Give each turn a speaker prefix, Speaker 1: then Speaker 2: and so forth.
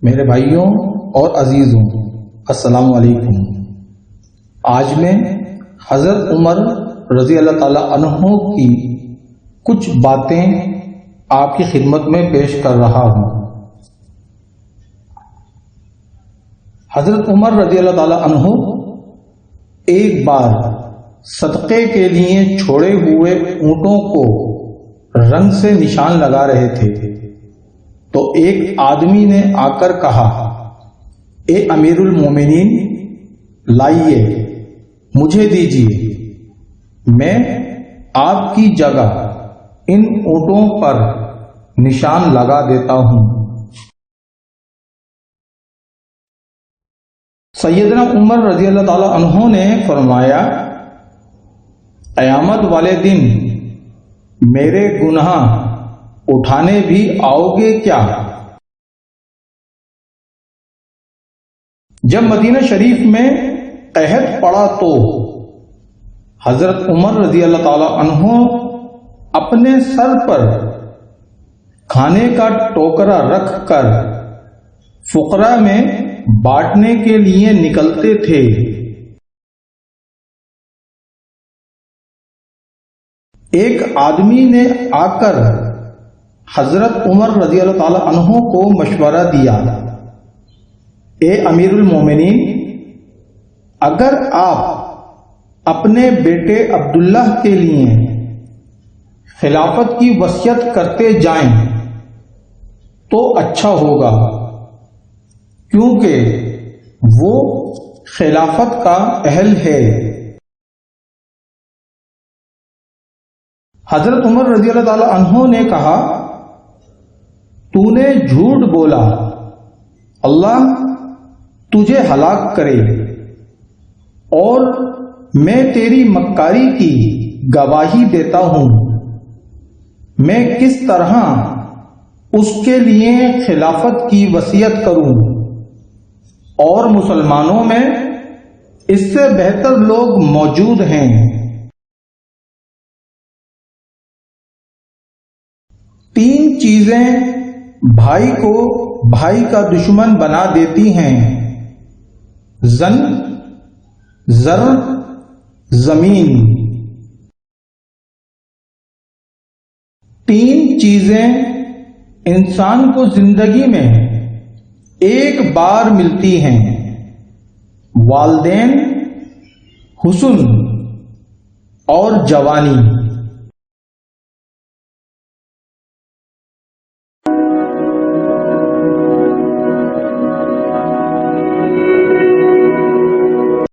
Speaker 1: میرے بھائیوں اور عزیزوں، السلام علیکم۔ آج میں حضرت عمر رضی اللہ تعالی عنہ کی کچھ باتیں آپ کی خدمت میں پیش کر رہا ہوں۔ حضرت عمر رضی اللہ تعالی عنہ ایک بار صدقے کے لیے چھوڑے ہوئے اونٹوں کو رنگ سے نشان لگا رہے تھے تو ایک آدمی نے آ کر کہا، اے امیر المومنین، لائیے، مجھے دیجیے، میں آپ کی جگہ ان اونٹوں پر نشان لگا دیتا ہوں۔ سیدنا عمر رضی اللہ تعالی عنہ نے فرمایا، قیامت والے دن میرے گناہ اٹھانے بھی آؤ گے کیا؟ جب مدینہ شریف میں قحط پڑا تو حضرت عمر رضی اللہ تعالی عنہ اپنے سر پر کھانے کا ٹوکرا رکھ کر فقراء میں بانٹنے کے لیے نکلتے تھے۔ ایک آدمی نے آ کر حضرت عمر رضی اللہ تعالی عنہ کو مشورہ دیا، اے امیر المومنین، اگر آپ اپنے بیٹے عبداللہ کے لیے خلافت کی وصیت کرتے جائیں تو اچھا ہوگا، کیونکہ وہ خلافت کا اہل ہے۔ حضرت عمر رضی اللہ تعالی عنہ نے کہا، تو نے جھوٹ بولا، اللہ تجھے ہلاک کرے، اور میں تیری مکاری کی گواہی دیتا ہوں۔ میں کس طرح اس کے لیے خلافت کی وصیت کروں، اور مسلمانوں میں اس سے بہتر لوگ موجود ہیں۔ تین چیزیں بھائی کو بھائی کا دشمن بنا دیتی ہیں: زن، زر، زمین۔ تین چیزیں انسان کو زندگی میں ایک بار ملتی ہیں: والدین، حسن اور جوانی۔